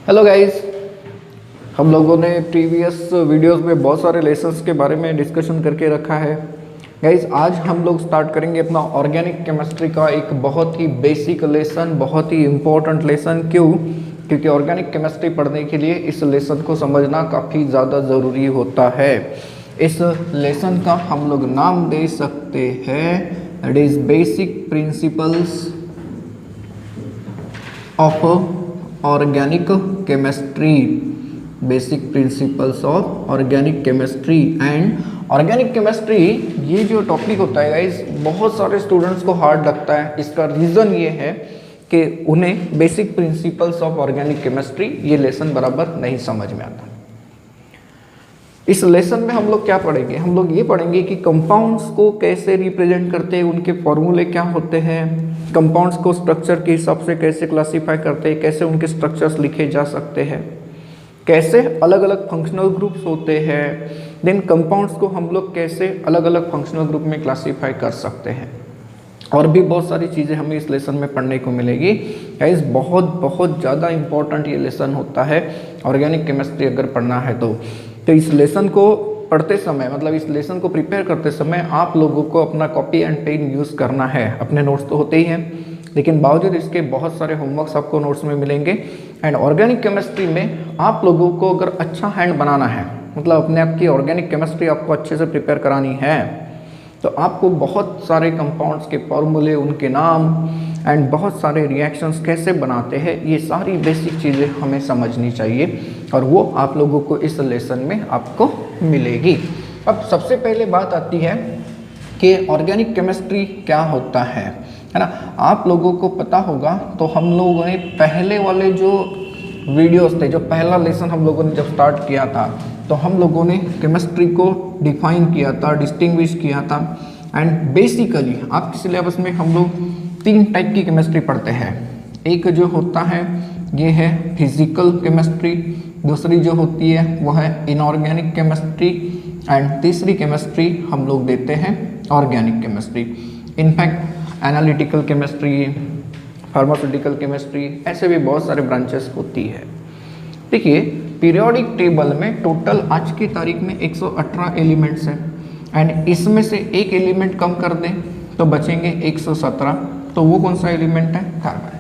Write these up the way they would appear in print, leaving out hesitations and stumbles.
Hello guys, हम लोगों ने प्रीवियस वीडियोस में बहुत सारे लेसन्स के बारे में डिस्कशन करके रखा है। गाइस, आज हम लोग स्टार्ट करेंगे अपना ऑर्गेनिक केमिस्ट्री का एक बहुत ही बेसिक लेसन, बहुत ही इम्पोर्टेंट लेसन। क्यों? क्योंकि ऑर्गेनिक केमिस्ट्री पढ़ने के लिए इस लेसन को समझना काफ़ी ज़्यादा ज़रूरी होता है। इस लेसन का हम लोग नाम दे सकते हैं, that is basic principles of organic chemistry. Basic principles of organic chemistry. And organic chemistry ये जो टॉपिक होता है गाइस, बहुत सारे स्टूडेंट्स को हार्ड लगता है। इसका रीज़न ये है कि उन्हें basic principles of organic chemistry ये लेसन बराबर नहीं समझ में आता। इस लेसन में हम लोग क्या पढ़ेंगे? हम लोग ये पढ़ेंगे कि कंपाउंड्स को कैसे रिप्रेजेंट करते हैं, उनके फॉर्मूले क्या होते हैं, कंपाउंड्स को स्ट्रक्चर के हिसाब से कैसे क्लासीफाई करते हैं, कैसे उनके स्ट्रक्चर्स लिखे जा सकते हैं, कैसे अलग अलग फंक्शनल ग्रुप्स होते हैं, देन कंपाउंड्स को हम लोग कैसे अलग अलग फंक्शनल ग्रुप में क्लासीफाई कर सकते हैं, और भी बहुत सारी चीज़ें हमें इस लेसन में पढ़ने को मिलेगी। गाइस, बहुत ज़्यादा इंपॉर्टेंट ये लेसन होता है ऑर्गेनिक केमिस्ट्री अगर पढ़ना है तो इस लेसन को पढ़ते समय, मतलब इस लेसन को प्रिपेयर करते समय आप लोगों को अपना कॉपी एंड पेन यूज़ करना है। अपने नोट्स तो होते ही हैं, लेकिन बावजूद इसके बहुत सारे होमवर्क्स आपको नोट्स में मिलेंगे। एंड ऑर्गेनिक केमिस्ट्री में आप लोगों को अगर अच्छा हैंड बनाना है, मतलब अपने आप की ऑर्गेनिक केमिस्ट्री आपको अच्छे से प्रिपेयर करानी है, तो आपको बहुत सारे कंपाउंड्स के फॉर्मूले, उनके नाम एंड बहुत सारे रिएक्शंस कैसे बनाते हैं, ये सारी बेसिक चीज़ें हमें समझनी चाहिए, और वो आप लोगों को इस लेसन में आपको मिलेगी। अब सबसे पहले बात आती है कि ऑर्गेनिक केमिस्ट्री क्या होता है ना। आप लोगों को पता होगा, तो हम लोगों ने पहले वाले जो वीडियोस थे, जो पहला लेसन हम लोगों ने जब स्टार्ट किया था, तो हम लोगों ने केमिस्ट्री को डिफाइन किया था, डिस्टिंग्विश किया था। एंड बेसिकली आपके सिलेबस में हम लोग 3 टाइप की केमिस्ट्री पढ़ते हैं। एक जो होता है ये है फिजिकल केमिस्ट्री, दूसरी जो होती है वो है इनऑर्गेनिक केमिस्ट्री, एंड तीसरी केमिस्ट्री हम लोग देते हैं organic chemistry. In fact analytical chemistry, pharmaceutical chemistry, ऐसे भी बहुत सारे ब्रांचेस होती है। देखिए, पीरियोडिक टेबल में टोटल आज की तारीख में 118 एलिमेंट्स हैं, एंड इसमें से एक एलिमेंट कम कर दें तो बचेंगे 117। तो वो कौन सा एलिमेंट है? कार्बन।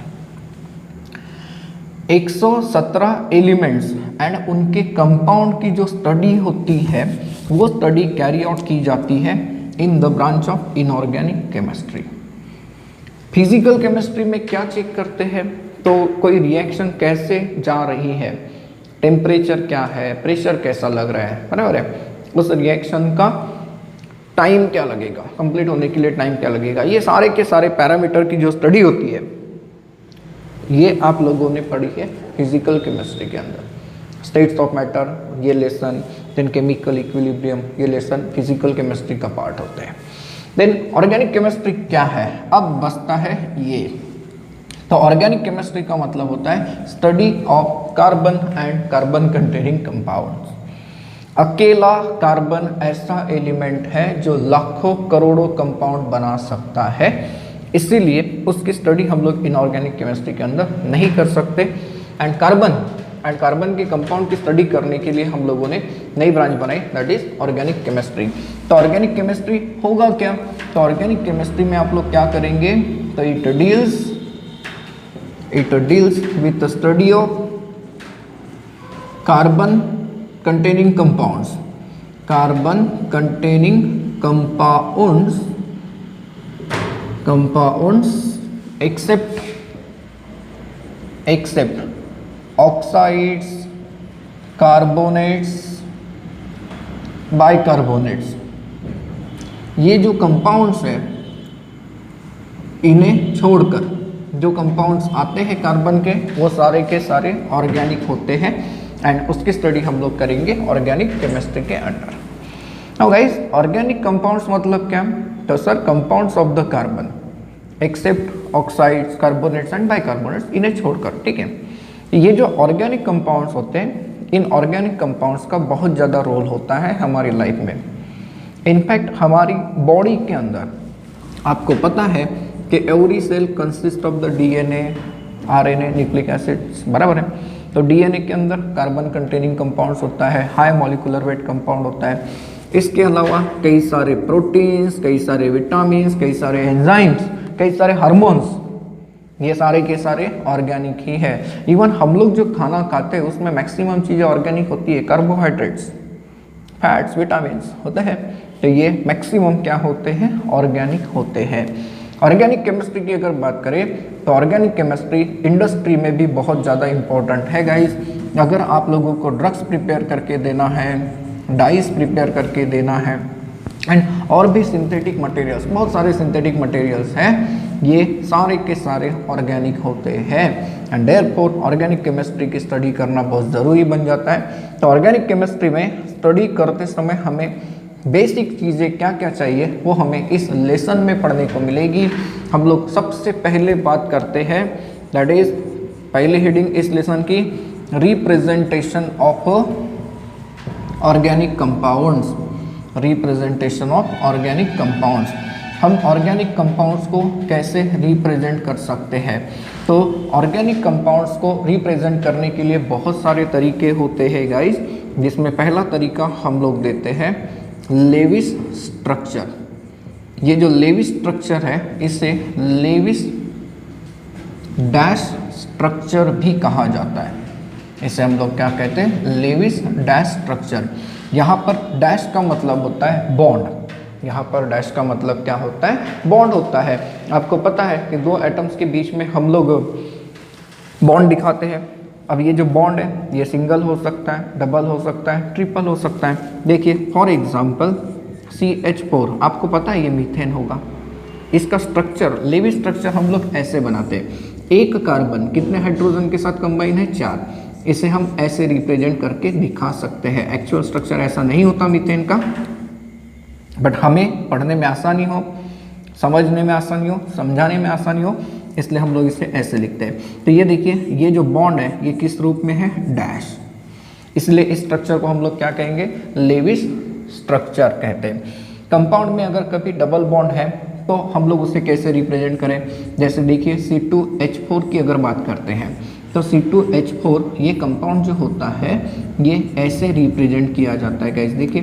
117 एलिमेंट्स एंड उनके कंपाउंड की जो स्टडी होती है, वो स्टडी कैरी आउट की जाती है in the branch of inorganic chemistry. Physical chemistry में क्या चेक करते हैं? तो कोई रिएक्शन कैसे जा रही है, टेम्परेचर क्या है, प्रेशर कैसा लग रहा है, बराबर है, उस रिएक्शन का टाइम क्या लगेगा, कंप्लीट होने के लिए टाइम क्या लगेगा, ये सारे के सारे पैरामीटर की जो स्टडी होती है, ये आप लोगों ने पढ़ी है फिजिकल केमिस्ट्री के अंदर। स्टेट्स ऑफ मैटर ये लेसन, देन केमिकल इक्विलिब्रियम ये लेसन फिजिकल केमिस्ट्री का पार्ट होते हैं। देन ऑर्गेनिक केमिस्ट्री क्या है? अब बचता है ये। तो ऑर्गेनिक केमिस्ट्री का मतलब होता है study of carbon and carbon containing compounds. अकेला कार्बन ऐसा एलिमेंट है जो लाखों करोड़ों कंपाउंड बना सकता है, इसीलिए उसकी स्टडी हम लोग इनऑर्गेनिक केमिस्ट्री के अंदर नहीं कर सकते। एंड कार्बन के कंपाउंड की स्टडी करने के लिए हम लोगों ने नई ब्रांच बनाई, दैट इज ऑर्गेनिक केमिस्ट्री। तो ऑर्गेनिक केमिस्ट्री होगा क्या? तो ऑर्गेनिक केमिस्ट्री में आप लोग क्या करेंगे? तो it deals with the study of carbon containing compounds, carbon containing compounds except oxides, carbonates, bicarbonates। ये जो कंपाउंड्स है, इन्हें छोड़कर जो कंपाउंड्स आते हैं कार्बन के, वो सारे के सारे ऑर्गेनिक होते हैं, एंड उसकी स्टडी हम लोग करेंगे ऑर्गेनिक केमिस्ट्री के under. Now guys, organic compounds मतलब क्या? तो sir, compounds of the carbon except oxides, carbonates and bicarbonates, इन्हें छोड़कर, ठीक है। ये जो ऑर्गेनिक कंपाउंड्स होते हैं, इन ऑर्गेनिक कंपाउंड्स का बहुत ज़्यादा रोल होता है हमारी लाइफ में। इनफैक्ट हमारी बॉडी के अंदर आपको पता है कि every cell consist of the DNA, RNA, nucleic acids, बराबर है। तो डीएनए के अंदर कार्बन कंटेनिंग कंपाउंड्स होता है, हाई मॉलिक्यूलर वेट कंपाउंड होता है। इसके अलावा कई सारे प्रोटीन्स, कई सारे विटामिन्स, कई सारे एंजाइम्स, कई सारे हार्मोन्स, ये सारे के सारे ऑर्गेनिक ही है। इवन हम लोग जो खाना खाते हैं उसमें मैक्सिमम चीज़ें ऑर्गेनिक होती है, कार्बोहाइड्रेट्स, फैट्स, विटामिन्स होते हैं, तो ये मैक्सिमम क्या होते हैं, ऑर्गेनिक होते हैं। ऑर्गेनिक केमिस्ट्री की अगर बात करें तो ऑर्गेनिक केमिस्ट्री इंडस्ट्री में भी बहुत ज़्यादा इंपॉर्टेंट है गाइस। अगर आप लोगों को ड्रग्स प्रिपेयर करके देना है, डाइस प्रिपेयर करके देना है, एंड और भी सिंथेटिक मटेरियल्स, बहुत सारे सिंथेटिक मटेरियल्स हैं, ये सारे के सारे ऑर्गेनिक होते हैं। एंड देयरफॉर ऑर्गेनिक केमिस्ट्री की स्टडी करना बहुत ज़रूरी बन जाता है। तो ऑर्गेनिक केमिस्ट्री में स्टडी करते समय हमें बेसिक चीज़ें क्या क्या चाहिए वो हमें इस लेसन में पढ़ने को मिलेगी। हम लोग सबसे पहले बात करते हैं, दैट इज पहली हेडिंग इस लेसन की, representation of organic compounds. Representation of organic compounds, हम ऑर्गेनिक कंपाउंड्स को कैसे रिप्रेजेंट कर सकते हैं। तो ऑर्गेनिक कंपाउंड्स को रिप्रेजेंट करने के लिए बहुत सारे तरीके होते हैं गाइस, जिसमें पहला तरीका हम लोग देते हैं लेविस स्ट्रक्चर। ये जो लेविस स्ट्रक्चर है इसे लेविस डैश स्ट्रक्चर भी कहा जाता है। इसे हम लोग क्या कहते हैं, लेविस डैश स्ट्रक्चर। यहाँ पर डैश का मतलब होता है बॉन्ड, यहाँ पर डैश का मतलब क्या होता है, बॉन्ड होता है। आपको पता है कि दो एटम्स के बीच में हम लोग बॉन्ड दिखाते हैं। अब ये जो बॉन्ड है ये सिंगल हो सकता है, डबल हो सकता है, ट्रिपल हो सकता है। देखिए फॉर एग्जांपल CH4, आपको पता है ये मीथेन होगा। इसका स्ट्रक्चर, लेविस स्ट्रक्चर हम लोग ऐसे बनाते हैं, एक कार्बन कितने हाइड्रोजन के साथ कंबाइन है, 4। इसे हम ऐसे रिप्रेजेंट करके दिखा सकते हैं। एक्चुअल स्ट्रक्चर ऐसा नहीं होता मीथेन का, बट हमें पढ़ने में आसानी हो, समझने में आसानी हो, समझाने में आसानी हो, इसलिए हम लोग इसे ऐसे लिखते हैं। तो ये देखिए ये जो बॉन्ड है ये किस रूप में है, डैश। इसलिए इस स्ट्रक्चर को हम लोग क्या कहेंगे, लेविस स्ट्रक्चर कहते हैं। कंपाउंड में अगर कभी डबल बॉन्ड है तो हम लोग उसे कैसे रिप्रेजेंट करें, जैसे देखिए C2H4 की अगर बात करते हैं तो C2H4 ये कंपाउंड जो होता है ये ऐसे रिप्रेजेंट किया जाता है गाइस। देखिए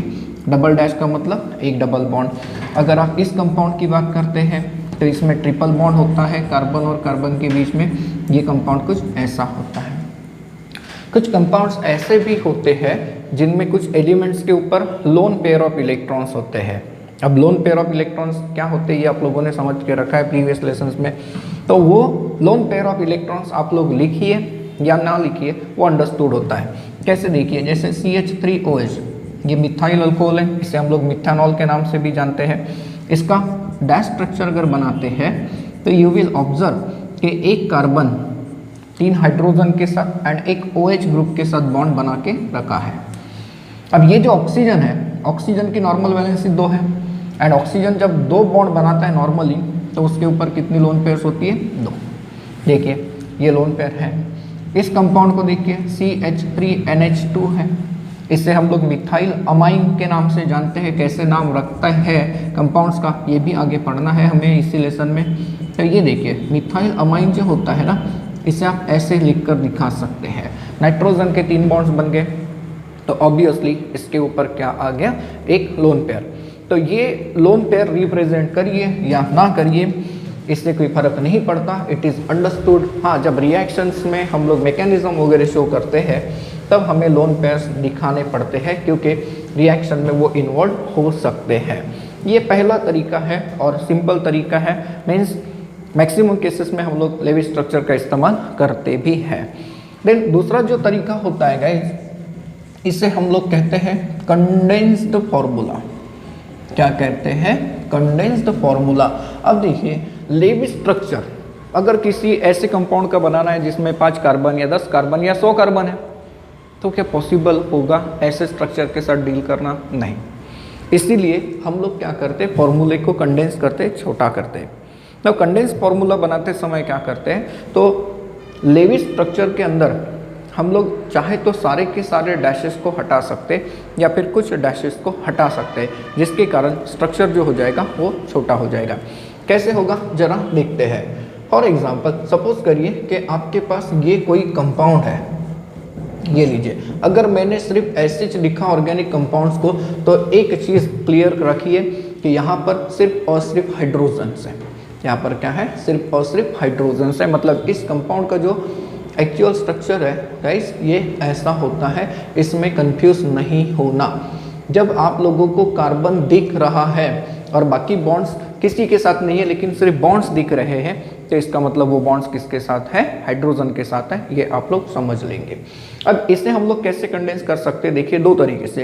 डबल डैश का मतलब एक डबल बॉन्ड। अगर आप इस कंपाउंड की बात करते हैं तो इसमें ट्रिपल बॉन्ड होता है कार्बन और कार्बन के बीच में, ये कंपाउंड कुछ ऐसा होता है। कुछ कंपाउंड्स ऐसे भी होते हैं जिनमें कुछ एलिमेंट्स के ऊपर लोन पेयर ऑफ इलेक्ट्रॉन्स होते हैं। अब लोन पेयर ऑफ इलेक्ट्रॉन्स क्या होते हैं ये आप लोगों ने समझ के रखा है प्रीवियस लेसन्स में। तो वो लोन पेयर ऑफ इलेक्ट्रॉन्स आप लोग लिखिए या ना लिखिए, वो अंडरस्टूड होता है। कैसे देखिए, जैसे CH3OH ये मिथाइल अल्कोहल है, इसे हम लोग मिथानॉल के नाम से भी जानते हैं। इसका डैश स्ट्रक्चर अगर बनाते हैं तो यू विल ऑब्जर्व कि एक कार्बन 3 हाइड्रोजन के साथ एंड एक OH ग्रुप के साथ बॉन्ड बना के रखा है। अब ये जो ऑक्सीजन है, ऑक्सीजन की नॉर्मल वैलेंसी 2 है, एंड ऑक्सीजन जब 2 बॉन्ड बनाता है नॉर्मली तो उसके ऊपर कितनी लोन पेयर्स होती है, 2। देखिए ये लोन पेयर है। इस कंपाउंड को देखिए CH3NH2 है, इसे हम लोग मिथाइल अमाइन के नाम से जानते हैं। कैसे नाम रखता है कंपाउंड्स का ये भी आगे पढ़ना है हमें इसी लेसन में। तो ये देखिए मिथाइल अमाइन जो होता है ना, इसे आप ऐसे लिखकर दिखा सकते हैं। नाइट्रोजन के 3 बॉन्ड्स बन गए तो ऑब्वियसली इसके ऊपर क्या आ गया, एक लोन पेयर। तो ये लोन पेयर रिप्रेजेंट करिए या ना करिए इससे कोई फर्क नहीं पड़ता, इट इज़ अंडरस्टूड। हाँ, जब रिएक्शंस में हम लोग मैकेनिज्म वगैरह शो करते हैं तब हमें लोन पेयर्स दिखाने पड़ते हैं क्योंकि रिएक्शन में वो इन्वॉल्व हो सकते हैं। ये पहला तरीका है और सिंपल तरीका है, मीन्स मैक्सिमम केसेस में हम लोग लेविस स्ट्रक्चर का इस्तेमाल करते भी हैं। देन दूसरा जो तरीका होता है गाइस, इसे हम लोग कहते हैं कंडेंस्ड फॉर्मूला। क्या कहते हैं, कंडेंस्ड फॉर्मूला। अब देखिए लेविस स्ट्रक्चर अगर किसी ऐसे कंपाउंड का बनाना है जिसमें 5 कार्बन या 10 कार्बन या 100 कार्बन है तो क्या पॉसिबल होगा ऐसे स्ट्रक्चर के साथ डील करना, नहीं। इसीलिए हम लोग क्या करते हैं, फॉर्मूले को कंडेंस करते, छोटा करते हैं। तो कंडेंस फॉर्मूला बनाते समय क्या करते हैं, तो लेविस स्ट्रक्चर के अंदर हम लोग चाहे तो सारे के सारे डैशेस को हटा सकते या फिर कुछ डैशेस को हटा सकते हैं, जिसके कारण स्ट्रक्चर जो हो जाएगा वो छोटा हो जाएगा। कैसे होगा जरा देखते हैं। फॉर एग्जांपल सपोज करिए कि आपके पास ये कोई कंपाउंड है, ये लीजिए, अगर मैंने सिर्फ एसिड लिखा ऑर्गेनिक कंपाउंड्स को, तो एक चीज़ क्लियर रखिए कि यहाँ पर सिर्फ और सिर्फ हाइड्रोजन्स है। यहाँ पर क्या है, सिर्फ और सिर्फ हाइड्रोजन्स है। मतलब इस कंपाउंड का जो एक्चुअल स्ट्रक्चर है गाइस, ये ऐसा होता है, इसमें कंफ्यूज नहीं होना। जब आप लोगों को कार्बन दिख रहा है और बाकी बॉन्ड्स किसी के साथ नहीं है, लेकिन सिर्फ बॉन्ड्स दिख रहे हैं, तो इसका मतलब वो बॉन्ड्स किसके साथ है, हाइड्रोजन के साथ है। ये आप लोग समझ लेंगे। अब इसे हम लोग कैसे कंडेंस कर सकते हैं, देखिए 2 तरीके से।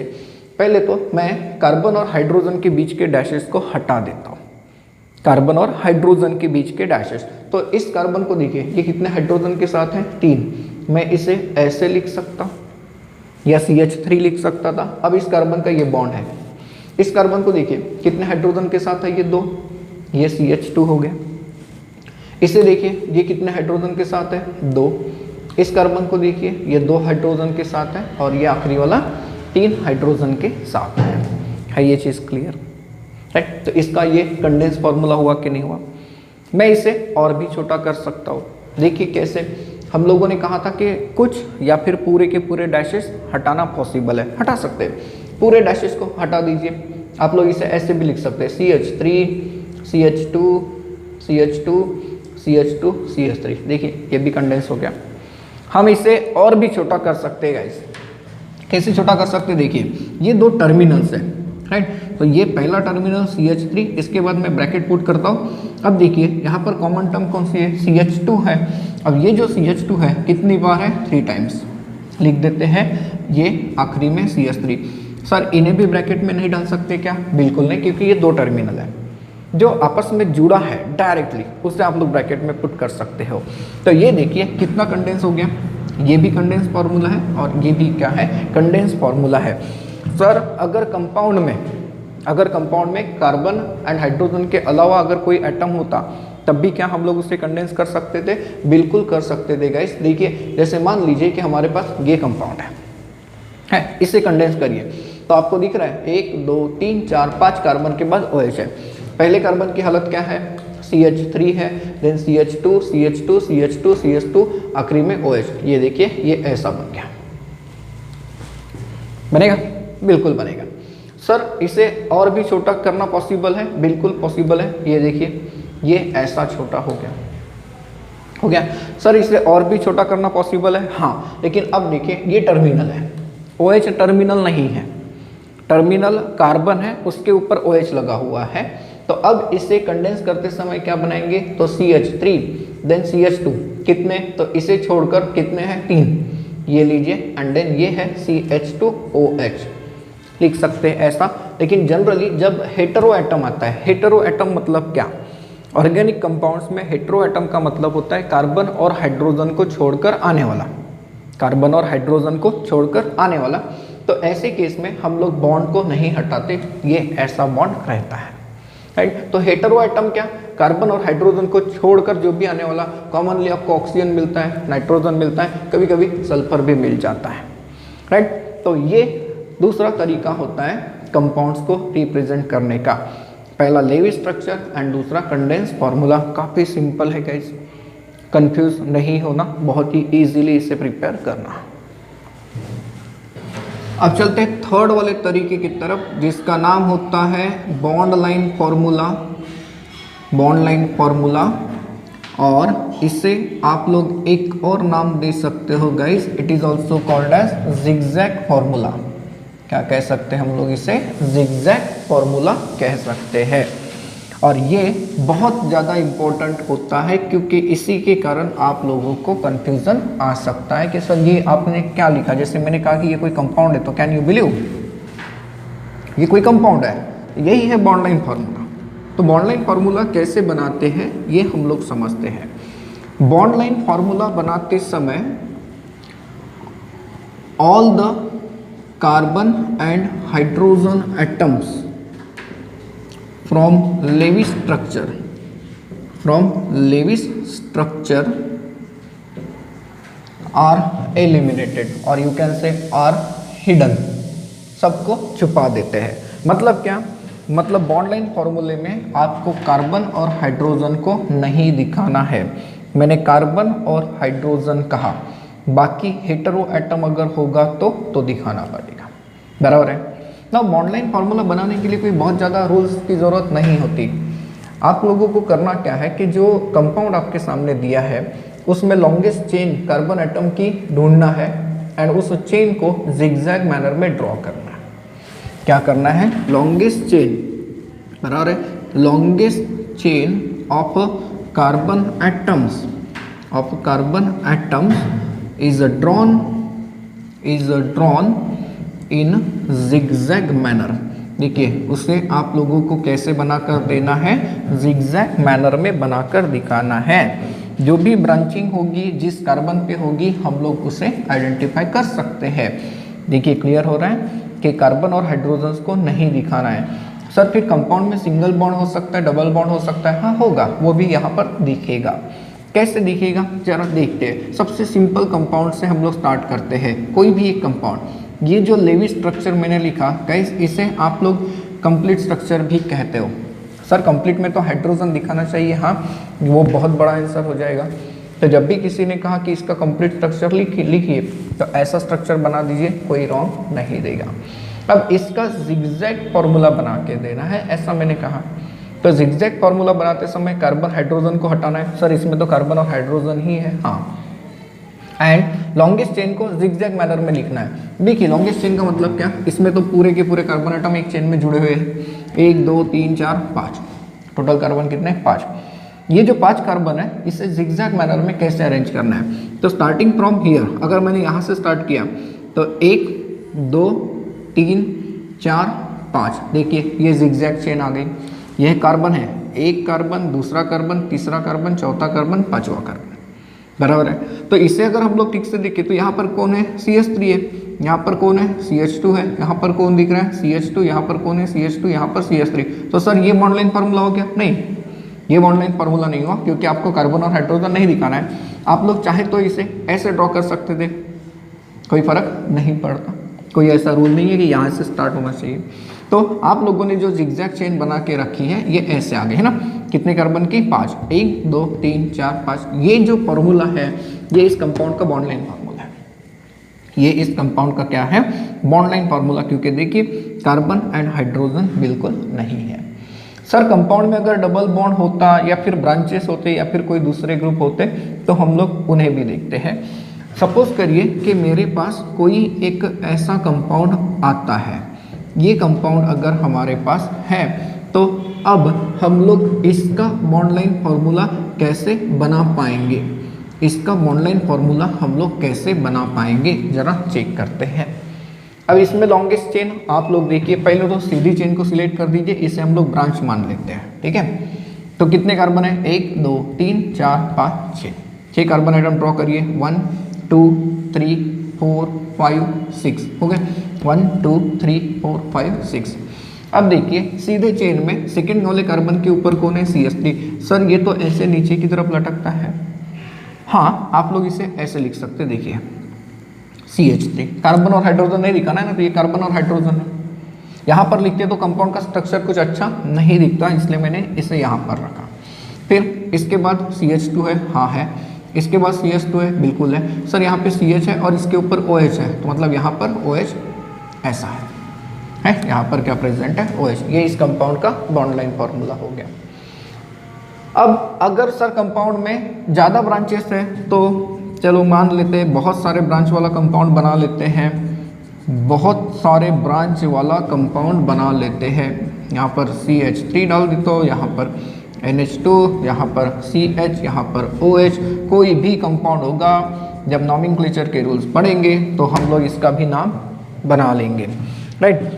पहले तो मैं कार्बन और हाइड्रोजन के बीच के डैशेस को हटा देता हूँ, कार्बन और हाइड्रोजन के बीच के डैशेस। तो इस कार्बन को देखिए, ये कितने हाइड्रोजन के साथ है, 3। मैं इसे ऐसे लिख सकता हूँ या CH3 लिख सकता था। अब इस कार्बन का ये बॉन्ड है, इस कार्बन को देखिए कितने हाइड्रोजन के साथ है, ये 2, ये CH2 हो गया। इसे देखिए, ये कितने हाइड्रोजन के साथ है, 2। इस कार्बन को देखिए, ये 2 हाइड्रोजन के साथ है, और ये आखिरी वाला 3 हाइड्रोजन के साथ है ये चीज़ क्लियर, राइट। तो इसका ये कंडेंस फार्मूला हुआ कि नहीं हुआ। मैं इसे और भी छोटा कर सकता हूँ। देखिए कैसे, हम लोगों ने कहा था कि कुछ या फिर पूरे के पूरे डैशेस हटाना पॉसिबल है, हटा सकते हैं। पूरे डैशेस को हटा दीजिए। आप लोग इसे ऐसे भी लिख सकते हैं, CH3 CH2 CH2 CH2 CH3। देखिए ये भी कंडेंस हो गया। हम इसे और भी छोटा कर सकते हैं गाइस। कैसे छोटा कर सकते हैं, देखिए ये 2 टर्मिनल्स है, राइट। तो ये पहला टर्मिनल CH3, इसके बाद मैं ब्रैकेट पुट करता हूँ। अब देखिए यहाँ पर कॉमन टर्म कौन सी है, CH2 है। अब ये जो CH2 है कितनी बार है, 3 टाइम्स लिख देते हैं। ये आखिरी में CH3। सर इन्हें भी ब्रैकेट में नहीं डाल सकते क्या, बिल्कुल नहीं, क्योंकि ये 2 टर्मिनल है जो आपस में जुड़ा है डायरेक्टली, उससे आप लोग ब्रैकेट में पुट कर सकते हो। तो ये देखिए कितना कंडेंस हो गया, ये भी कंडेंस फार्मूला है और ये भी क्या है, कंडेंस फार्मूला है। सर अगर कंपाउंड में कार्बन एंड हाइड्रोजन के अलावा अगर कोई एटम होता, तब भी क्या हम लोग उसे कंडेंस कर सकते थे, बिल्कुल कर सकते थे गाइस। देखिए जैसे मान लीजिए कि हमारे पास ये कंपाउंड है, इसे कंडेंस करिए तो आपको दिख रहा है 1 2 3 4 5 कार्बन के बाद OH है। पहले कार्बन की हालत क्या है, CH3 है, then CH2 CH2 CH2 CH2, आखिरी में OH। ये देखिए ये ऐसा बन गया, बनेगा, बिल्कुल बनेगा। सर इसे और भी छोटा करना पॉसिबल है, बिल्कुल पॉसिबल है। ये देखिए ये ऐसा छोटा हो गया। सर इसे और भी छोटा करना पॉसिबल है, हाँ, लेकिन अब देखिए ये टर्मिनल है, OH टर्मिनल नहीं है, टर्मिनल कार्बन है, उसके ऊपर OH लगा हुआ है। तो अब इसे कंडेंस करते समय क्या बनाएंगे, तो CH3 देन CH2, कितने, तो इसे छोड़कर कितने हैं, 3, ये लीजिए, एंड देन ये है CH2OH, लिख सकते हैं ऐसा। लेकिन जनरली जब हेटेरो एटम आता है, हेटेरो एटम मतलब क्या, ऑर्गेनिक कंपाउंड्स में हेटेरो एटम का मतलब होता है कार्बन और हाइड्रोजन को छोड़कर आने वाला, कार्बन और हाइड्रोजन को छोड़कर आने वाला। तो ऐसे केस में हम लोग बॉन्ड को नहीं हटाते, ये ऐसा बॉन्ड रहता है, राइट। तो हेटेरो एटम क्या, कार्बन और हाइड्रोजन को छोड़कर जो भी आने वाला, कॉमनली आपको ऑक्सीजन मिलता है, नाइट्रोजन मिलता है, कभी कभी सल्फर भी मिल जाता है, राइट। तो ये दूसरा तरीका होता है कंपाउंड्स को रिप्रेजेंट करने का। पहला लेवी स्ट्रक्चर एंड दूसरा कंडेंस फार्मूला। काफ़ी सिंपल है गाइस, कंफ्यूज नहीं होना, बहुत ही इजीली इसे प्रिपेयर करना। अब चलते हैं थर्ड वाले तरीके की तरफ, जिसका नाम होता है bond line formula. Bond line formula, और इसे आप लोग एक और नाम दे सकते हो guys, it is also called as zigzag formula. क्या कह सकते हैं हम लोग इसे, जिगजैग फार्मूला कह सकते हैं। और ये बहुत ज़्यादा इम्पोर्टेंट होता है, क्योंकि इसी के कारण आप लोगों को कंफ्यूजन आ सकता है कि सर ये आपने क्या लिखा। जैसे मैंने कहा कि ये कोई कंपाउंड है, तो कैन यू बिलीव ये कोई कंपाउंड है, यही है बॉन्ड लाइन फार्मूला। तो बॉन्ड लाइन फार्मूला कैसे बनाते हैं ये हम लोग समझते हैं। बॉन्ड लाइन फार्मूला बनाते समय all the carbon and hydrogen atoms from Lewis structure are eliminated, or you can say are hidden, सबको छुपा देते हैं। मतलब क्या, मतलब बॉन्ड लाइन फॉर्मूले में आपको कार्बन और हाइड्रोजन को नहीं दिखाना है। मैंने कार्बन और हाइड्रोजन कहा, बाकी हेटेरो एटम अगर होगा तो दिखाना पड़ेगा, बराबर है ना। बॉन्ड लाइन फार्मूला बनाने के लिए कोई बहुत ज़्यादा रूल्स की ज़रूरत नहीं होती। आप लोगों को करना क्या है कि जो कंपाउंड आपके सामने दिया है उसमें लॉन्गेस्ट चेन कार्बन एटम की ढूंढना है एंड उस चेन को जिगजैग मैनर में ड्रॉ करना है। क्या करना है? लॉन्गेस्ट चेन, बराबर है, longest chain of carbon atoms is drawn in zigzag manner। देखिए उसे आप लोगों को कैसे बनाकर देना है? जिगजैग मैनर में बनाकर दिखाना है। जो भी ब्रांचिंग होगी जिस कार्बन पे होगी हम लोग उसे आइडेंटिफाई कर सकते हैं। देखिए क्लियर हो रहा है कि कार्बन और हाइड्रोजन्स को नहीं दिखाना है। सर फिर कंपाउंड में सिंगल बॉन्ड हो सकता है, डबल बॉन्ड हो सकता है? हाँ होगा, वो भी यहाँ पर दिखेगा। कैसे दिखेगा जरा देखते हैं। सबसे सिंपल कंपाउंड से हम लोग स्टार्ट करते हैं। कोई भी एक कंपाउंड, ये जो लेवी स्ट्रक्चर मैंने लिखा गाइस, इसे आप लोग कंप्लीट स्ट्रक्चर भी कहते हो। सर कंप्लीट में तो हाइड्रोजन दिखाना चाहिए, हाँ वो बहुत बड़ा आंसर हो जाएगा। तो जब भी किसी ने कहा कि इसका कंप्लीट स्ट्रक्चर लिखिए तो ऐसा स्ट्रक्चर बना दीजिए, कोई रॉन्ग नहीं देगा। अब इसका जिगजैग फॉर्मूला बना के देना है, ऐसा मैंने कहा। तो जिगजैग फॉर्मूला बनाते समय कार्बन हाइड्रोजन को हटाना है। सर इसमें तो कार्बन और हाइड्रोजन ही है, हाँ। एंड लॉन्गेस्ट चेन को जिगजैग मैनर में लिखना है। देखिए लॉन्गेस्ट चेन का मतलब क्या? इसमें तो पूरे के पूरे कार्बन एटम एक चेन में जुड़े हुए हैं। 1 2 3 4 5 टोटल कार्बन कितने? 5। ये जो 5 कार्बन है इसे जिगजैग मैनर में कैसे अरेंज करना है? तो स्टार्टिंग फ्रॉम हियर, अगर मैंने यहाँ से स्टार्ट किया तो 1 2 3 4 5, देखिए ये जिगजैग चेन आ गई। यह कार्बन है, एक कार्बन, दूसरा कार्बन, तीसरा कार्बन, चौथा कार्बन, पांचवा कार्बन, बराबर है। तो इसे अगर हम लोग ठीक से देखें तो यहाँ पर कौन है? CH3 है। यहाँ पर कौन है? CH2 है। यहाँ पर कौन दिख रहा है? CH2। यहाँ पर कौन है? CH2। यहाँ पर CH3। तो सर ये बॉन्ड लाइन फार्मूला हो गया? नहीं, ये बॉन्ड लाइन फार्मूला नहीं हुआ, क्योंकि आपको कार्बन और हाइड्रोजन नहीं दिखाना है। आप लोग चाहे तो इसे ऐसे ड्रॉ कर सकते थे, कोई फर्क नहीं पड़ता। कोई ऐसा रूल नहीं है कि यहाँ से स्टार्ट होना चाहिए। तो आप लोगों ने जो जिगजैग चेन बना के रखी है ये ऐसे आगे है ना। कितने कार्बन की? 5। 1 2 3 4 5। ये जो फॉर्मूला है ये इस कंपाउंड का बॉन्ड लाइन फार्मूला है। ये इस कंपाउंड का क्या है? Bond line formula. क्योंकि देखिए कार्बन एंड हाइड्रोजन बिल्कुल नहीं है। सर कंपाउंड में अगर डबल बॉन्ड होता या फिर ब्रांचेस होते या फिर कोई दूसरे ग्रुप होते तो हम लोग उन्हें भी देखते हैं। सपोज करिए कि मेरे पास कोई एक ऐसा कंपाउंड आता है। ये कंपाउंड अगर हमारे पास है तो अब हम लोग इसका बॉन्ड लाइन फार्मूला कैसे बना पाएंगे? इसका बॉन्ड लाइन फार्मूला हम लोग कैसे बना पाएंगे जरा चेक करते हैं। अब इसमें लॉन्गेस्ट चेन आप लोग देखिए, पहले तो सीधी चेन को सिलेक्ट कर दीजिए, इसे हम लोग ब्रांच मान लेते हैं, ठीक है। तो कितने कार्बन है? 1 2 3 4 5 6। 6 कार्बन आइटम ड्रॉ करिए। 1 2 3 4 5 6 हो गए। 1 2 3 4 5 6। अब देखिए सीधे चेन में सेकेंड वाले कार्बन के ऊपर कौन है? CH3। सर ये तो ऐसे नीचे की तरफ लटकता है। हाँ आप लोग इसे ऐसे लिख सकते, देखिए CH3। कार्बन और हाइड्रोजन नहीं दिखाना है ना, तो ये कार्बन और हाइड्रोजन है। यहाँ पर लिखते तो कंपाउंड का स्ट्रक्चर कुछ अच्छा नहीं दिखता, इसलिए मैंने इसे यहाँ पर रखा। फिर इसके बाद CH2 है, हाँ है। इसके बाद CH2 है, बिल्कुल है। सर यहाँ पे CH है और इसके ऊपर OH है, तो मतलब यहाँ पर OH ऐसा है यहाँ पर क्या प्रेजेंट है? OH। ये इस कंपाउंड का बॉन्ड लाइन फार्मूला हो गया। अब अगर सर कंपाउंड में ज़्यादा ब्रांचेस है तो चलो मान लेते हैं बहुत सारे ब्रांच वाला कंपाउंड बना लेते हैं। बहुत सारे ब्रांच वाला कंपाउंड बना लेते हैं। यहाँ पर CH3 डाल दी तो यहाँ पर NH2, यहाँ पर CH, यहाँ पर OH। कोई भी कंपाउंड होगा, जब नॉमेनक्लेचर के रूल्स पढ़ेंगे तो हम लोग इसका भी नाम बना लेंगे, राइट।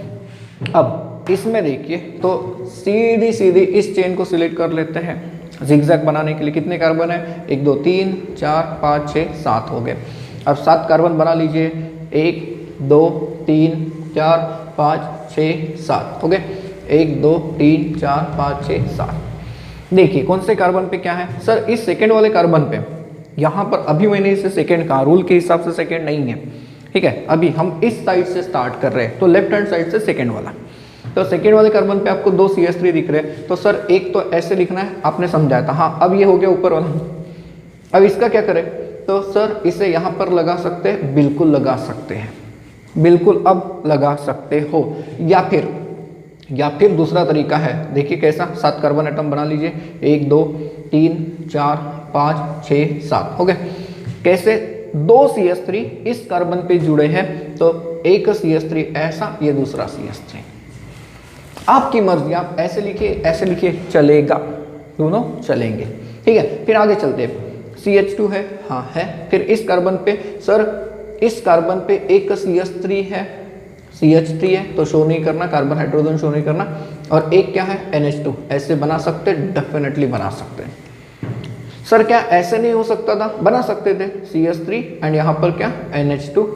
अब इसमें देखिए तो सीधी सीधी इस चेन को सिलेक्ट कर लेते हैं। जिगजैग बनाने के लिए कितने कार्बन है? 1 2 3 4 5 6 7 हो गए। अब 7 कार्बन बना लीजिए। 1 2 3 4 5 6 7 हो गए। 1 2 3 4 5 6 7। देखिए कौन से कार्बन पे क्या है? सर इस सेकेंड वाले कार्बन पे, यहाँ पर अभी मैंने इसे सेकेंड कहा, रूल के हिसाब से सेकेंड नहीं है, ठीक है। अभी हम इस साइड से स्टार्ट कर रहे हैं तो लेफ्ट हैंड साइड से सेकेंड वाला। तो सेकेंड वाले कार्बन पे आपको 2 CH3 दिख रहे हैं, तो सर एक तो ऐसे लिखना है, आपने समझाया था। हाँ अब ये हो गया ऊपर वाला। अब इसका क्या करें? तो सर इसे यहाँ पर लगा सकते हैं, बिल्कुल लगा सकते हैं, बिल्कुल अब लगा सकते हो। या फिर दूसरा तरीका है, देखिए कैसा, 7 कार्बन एटम बना लीजिए, 1 2 3 4 5 6 7 हो गए। कैसे, 2 CH3 इस कार्बन पे जुड़े हैं, तो एक CH3 ऐसा, ये दूसरा CH3, आपकी मर्जी, आप ऐसे लिखिए चलेगा, दोनों चलेंगे। ठीक है, फिर आगे चलते हैं। CH2 है, हाँ है। फिर इस कार्बन पे, सर इस कार्बन पे एक CH3 है, CH3 है तो शो नहीं करना, कार्बन हाइड्रोजन शो नहीं करना, और एक क्या है, NH2, ऐसे बना सकते, डेफिनेटली बना सकते हैं। सर क्या ऐसे नहीं हो सकता था, बना सकते थे, CH3 एंड यहाँ पर क्या, NH2,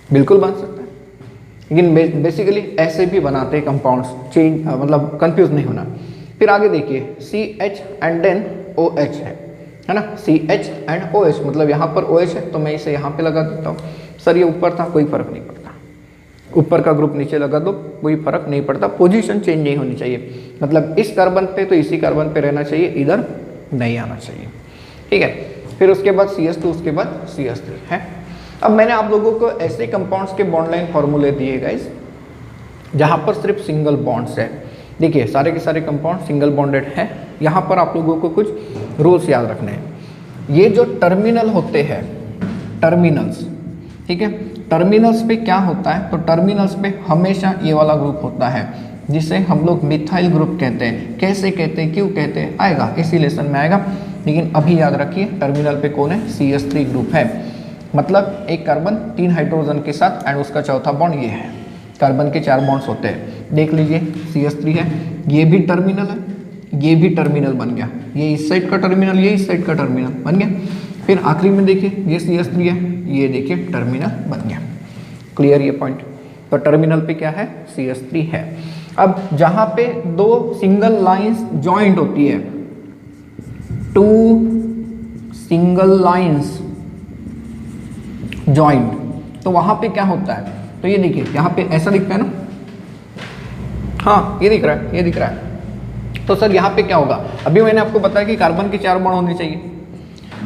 बिल्कुल बन सकता है, लेकिन बेसिकली ऐसे भी बनाते हैं कंपाउंड्स, चेंज मतलब कंफ्यूज नहीं होना। फिर आगे देखिए, CH एंड देन OH है ना, CH एंड OH, मतलब यहाँ पर OH है तो मैं इसे यहाँ पे लगा देता हूँ। सर ये ऊपर था, कोई फर्क नहीं पड़ता, ऊपर का ग्रुप नीचे लगा दो, कोई फर्क नहीं पड़ता, पोजीशन चेंज नहीं होनी चाहिए, मतलब इस कार्बन पे तो इसी कार्बन पे रहना चाहिए, इधर नहीं आना चाहिए। ठीक है, फिर उसके बाद CH2, उसके बाद CH3 है। अब मैंने आप लोगों को ऐसे कंपाउंड्स के बॉन्ड लाइन फॉर्मूले दिए गाइस जहाँ पर सिर्फ सिंगल बॉन्ड्स है। देखिए सारे के सारे कंपाउंड सिंगल बॉन्डेड है। यहाँ पर आप लोगों को कुछ रूल्स याद रखने हैं। ये जो टर्मिनल होते हैं, टर्मिनल्स, ठीक है, टर्मिनल्स पे क्या होता है, तो टर्मिनल्स पे हमेशा ये वाला ग्रुप होता है जिसे हम लोग मिथाइल ग्रुप कहते हैं। कैसे कहते हैं, क्यों कहते हैं, आएगा इसी लेसन में आएगा, लेकिन अभी याद रखिए टर्मिनल पे कौन है, CH3 ग्रुप है, मतलब एक कार्बन 3 हाइड्रोजन के साथ एंड उसका चौथा बॉन्ड ये है। कार्बन के 4 बॉन्ड्स होते हैं, देख लीजिए CH3 है, ये भी टर्मिनल है, ये भी टर्मिनल बन गया, ये इस साइड का टर्मिनल, ये इस साइड का टर्मिनल बन गया। फिर आखिरी में देखिए ये CH3 है, ये देखिए टर्मिनल बन गया। क्लियर ये पॉइंट, तो टर्मिनल पे क्या है, CH3 है। अब जहां पे 2 सिंगल लाइंस ज्वाइंट होती है, 2 सिंगल लाइंस ज्वाइंट, तो वहां पे क्या होता है, तो ये देखिए यहाँ पे ऐसा दिखता है ना, हाँ ये दिख रहा है, ये दिख रहा है। तो सर यहाँ पे क्या होगा, अभी मैंने आपको बताया कि कार्बन के 4 बॉन्ड होने चाहिए।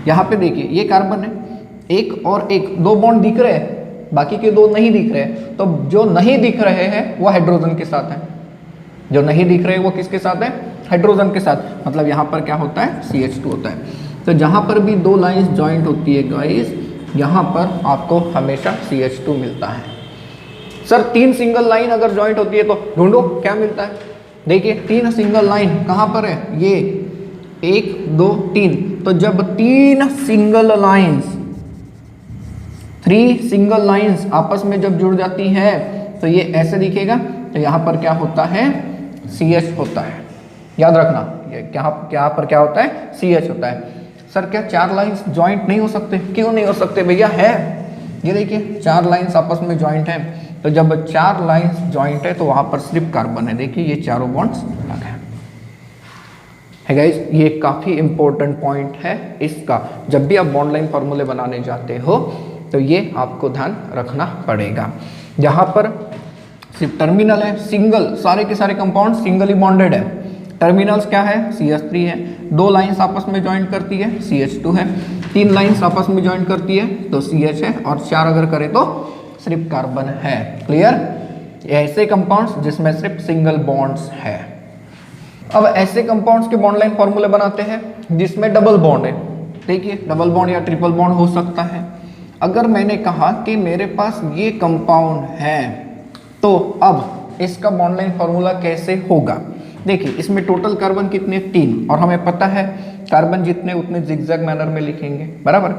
यहाँ पे देखिए ये कार्बन है, एक और एक, 2 बॉन्ड दिख रहे हैं, बाकी के 2 नहीं दिख रहे हैं, तो जो नहीं दिख रहे हैं वो हाइड्रोजन के साथ है, जो नहीं दिख रहे हैं वो किसके साथ है, हाइड्रोजन के साथ, मतलब यहाँ पर क्या होता है, CH2 होता है। तो जहाँ पर भी 2 लाइंस ज्वाइंट होती है गाइस, यहाँ पर आपको हमेशा CH2 मिलता है। सर 3 सिंगल लाइन अगर ज्वाइंट होती है तो ढूंढो क्या मिलता है, देखिए 3 सिंगल लाइन कहाँ पर है, ये 1 2 3, तो जब 3 सिंगल लाइंस आपस में जब जुड़ जाती है तो ये ऐसे दिखेगा, तो यहाँ पर क्या होता है, CH होता है, याद रखना, ये क्या पर क्या होता है, CH होता है। सर क्या 4 लाइंस ज्वाइंट नहीं हो सकते, क्यों नहीं हो सकते भैया, है, ये देखिए 4 लाइंस आपस में ज्वाइंट है, तो जब 4 लाइंस ज्वाइंट है तो वहां पर सिर्फ कार्बन है, देखिए ये चारों बॉन्ड्स अलग है गाइस। ये काफी इंपॉर्टेंट पॉइंट है इसका, जब भी आप बॉन्ड लाइन फॉर्मूले बनाने जाते हो तो ये आपको ध्यान रखना पड़ेगा। जहां पर सिर्फ टर्मिनल है, सिंगल, सारे के सारे कंपाउंड सिंगली बॉन्डेड है, टर्मिनल्स क्या है, CH3 है, 2 लाइंस आपस में ज्वाइंट करती है, CH2 है, 3 लाइंस आपस में ज्वाइंट करती है तो CH है, और 4 अगर करें तो सिर्फ कार्बन है। क्लियर, ऐसे कंपाउंड्स जिसमें सिर्फ सिंगल बॉन्ड्स है। अब ऐसे कंपाउंड्स के बॉन्ड लाइन फॉर्मूले बनाते हैं जिसमें डबल बॉन्ड है। देखिए डबल बॉन्ड या ट्रिपल बॉन्ड हो सकता है। अगर मैंने कहा कि मेरे पास ये कंपाउंड है तो अब इसका बॉन्ड लाइन फॉर्मूला कैसे होगा, देखिए इसमें टोटल कार्बन कितने, 3, और हमें पता है कार्बन जितने उतने जिगजैग मैनर में लिखेंगे, बराबर।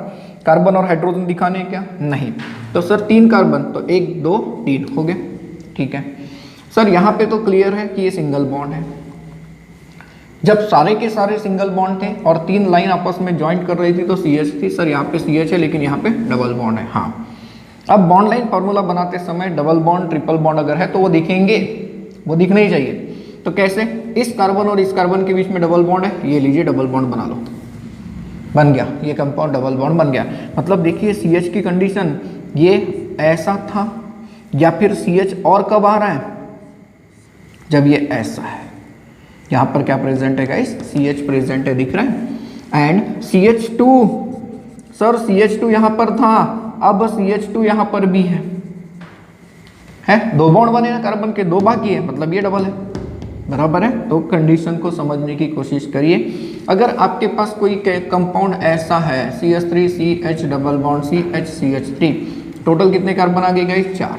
कार्बन और हाइड्रोजन दिखाने क्या, नहीं, तो सर 3 कार्बन, तो 1 2 3 हो गए, ठीक है। सर यहाँ पे तो क्लियर है कि ये सिंगल बॉन्ड है, जब सारे के सारे सिंगल बॉन्ड थे और 3 लाइन आपस में ज्वाइंट कर रही थी तो CH थी, सर यहाँ पे CH है लेकिन यहाँ पे डबल बॉन्ड है। हाँ, अब बॉन्ड लाइन फॉर्मूला बनाते समय डबल बॉन्ड ट्रिपल बॉन्ड अगर है तो वो दिखेंगे, वो दिखने ही चाहिए। तो कैसे, इस कार्बन और इस कार्बन के बीच में डबल बॉन्ड है, ये लीजिए डबल बॉन्ड बना लो, बन गया, ये कंपाउंड डबल बॉन्ड बन गया। मतलब देखिए CH की कंडीशन ये ऐसा था, या फिर CH और कब आ रहा है, जब ये ऐसा है। यहाँ पर क्या प्रेजेंट है गाइस, CH प्रेजेंट है, दिख रहा है, एंड सर CH2 यहाँ पर था, अब CH2 यहाँ पर भी है 2 बॉन्ड बने ना कार्बन के, 2 बाकी है, मतलब ये डबल है, बराबर है। तो कंडीशन को समझने की कोशिश करिए। अगर आपके पास कोई कंपाउंड ऐसा है CH3 CH double bond CH CH3, total कितने कार्बन आ गए गाइस? 4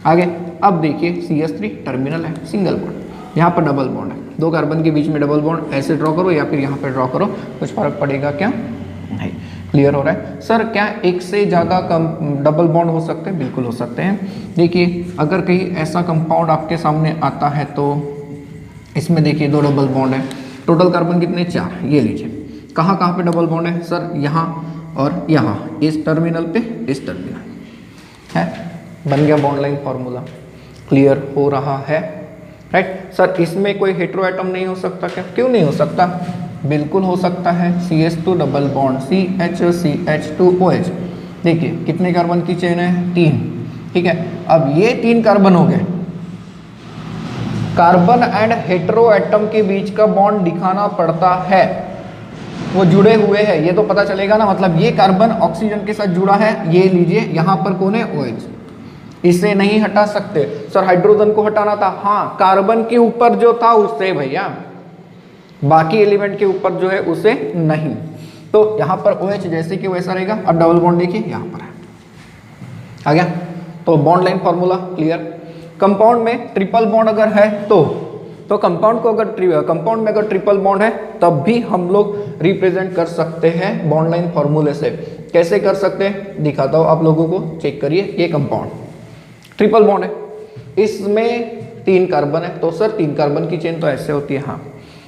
आगे। अब देखिए CH3 टर्मिनल है, सिंगल बॉन्ड, यहाँ पर डबल बॉन्ड है, 2 कार्बन के बीच में डबल बॉन्ड, ऐसे ड्रॉ करो या फिर यहाँ पर ड्रॉ करो, कुछ फर्क पड़ेगा क्या? नहीं। क्लियर हो रहा है? सर क्या एक से ज़्यादा डबल बॉन्ड हो सकते हैं? बिल्कुल हो सकते हैं। देखिए अगर कहीं ऐसा कंपाउंड आपके सामने आता है तो इसमें देखिए 2 डबल बॉन्ड है, टोटल कार्बन कितने? 4। ये लीजिए, कहाँ कहाँ पे डबल बॉन्ड है सर? यहाँ और यहाँ, इस टर्मिनल पे, इस टर्मिनल है, बन गया बॉन्ड लाइन फॉर्मूला। क्लियर हो रहा है? राइट। सर इसमें कोई हेटेरो एटम नहीं हो सकता क्या? क्यों नहीं हो सकता? बिल्कुल हो सकता है। CH2 double bond CH CH2OH, देखिए कितने कार्बन की चेन है? 3। ठीक है, अब ये 3 कार्बन हो गए, कार्बन एंड हेटेरो एटम के बीच का बॉन्ड दिखाना पड़ता है, वो जुड़े हुए हैं, ये तो पता चलेगा ना, मतलब ये कार्बन ऑक्सीजन के साथ जुड़ा है, ये लीजिए यहाँ पर कौन है? OH, इसे नहीं हटा सकते। सर हाइड्रोजन को हटाना था, हाँ, कार्बन के ऊपर जो था उससे भैया, बाकी एलिमेंट के ऊपर जो है उसे नहीं। तो यहाँ पर OH जैसे कि वैसा रहेगा। अब डबल बॉन्ड देखिए यहाँ पर है, आ गया। तो bond line formula clear. Compound में ट्रिपल बॉन्ड अगर है तो कंपाउंड में अगर ट्रिपल बॉन्ड है तब भी हम लोग रिप्रेजेंट कर सकते हैं बॉन्ड लाइन फॉर्मूले से। कैसे कर सकते हैं दिखाता हूँ आप लोगों को, चेक करिए। ये कंपाउंड ट्रिपल बॉन्ड है, इसमें 3 कार्बन है, तो सर 3 कार्बन की चेन तो ऐसे होती है, हाँ।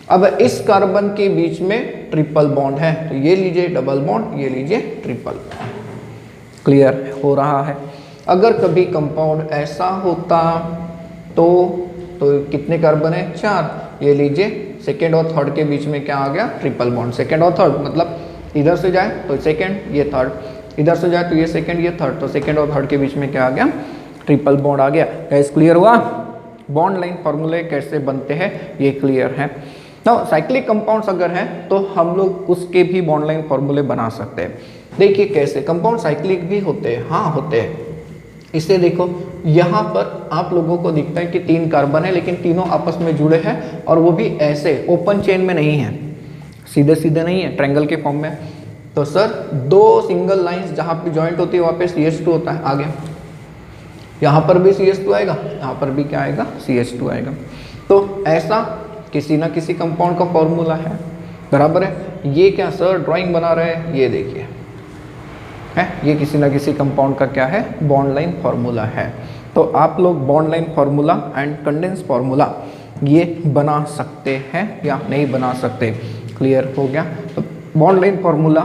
अब इस कार्बन के बीच में ट्रिपल बॉन्ड है, तो ये लीजिए डबल बॉन्ड, ये लीजिए ट्रिपल। क्लियर हो रहा है? अगर कभी कंपाउंड ऐसा होता तो कितने कार्बन है? 4। ये लीजिए सेकेंड और थर्ड के बीच में क्या आ गया? Triple bond. सेकेंड और थर्ड मतलब इधर से जाए तो सेकेंड, ये थर्ड, इधर से जाए तो ये सेकेंड, ये थर्ड, तो सेकेंड और थर्ड के बीच में क्या आ गया? ट्रिपल बॉन्ड आ गया। कैसे क्लियर हुआ? बॉन्ड लाइन फॉर्मूले कैसे बनते हैं ये क्लियर है। तो साइक्लिक कंपाउंड्स अगर हैं तो हम लोग उसके भी बॉन्ड लाइन फॉर्मूले बना सकते हैं। देखिए कैसे, कंपाउंड साइक्लिक भी होते हैं, हाँ होते हैं। इसे देखो, यहाँ पर आप लोगों को दिखता है कि 3 कार्बन है, लेकिन तीनों आपस में जुड़े हैं, और वो भी ऐसे ओपन चेन में नहीं है, सीधे सीधे नहीं है, ट्रायंगल के फॉर्म में। तो सर 2 सिंगल लाइंस जहाँ पे जॉइंट होती है वहाँ पे CH2 होता है, आ गया। यहाँ पर भी CH2 आएगा, यहाँ पर भी क्या आएगा? CH2 आएगा। तो ऐसा किसी ना किसी कंपाउंड का फॉर्मूला है, बराबर है। ये क्या सर ड्राइंग बना रहे हैं? ये देखिए है, ये किसी ना किसी कंपाउंड का क्या है? बॉन्ड लाइन फॉर्मूला है। तो आप लोग bond line formula and condense formula ये बना सकते हैं या नहीं बना सकते? क्लियर हो गया? तो बॉन्ड लाइन फॉर्मूला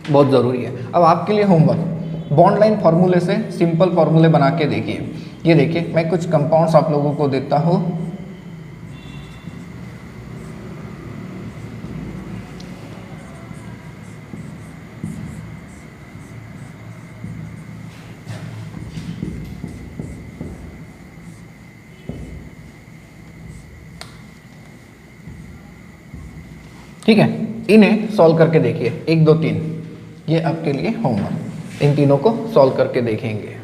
बहुत ज़रूरी है। अब आपके लिए होमवर्क, बॉन्ड लाइन फॉर्मूले से सिंपल फॉर्मूले बना के देखिए। ये देखिए, मैं कुछ कंपाउंड्स आप लोगों को देता हूँ। ठीक है, इन्हें सॉल्व करके देखिए, 1 2 3, ये आपके लिए होमवर्क। इन तीनों को सॉल्व करके देखेंगे।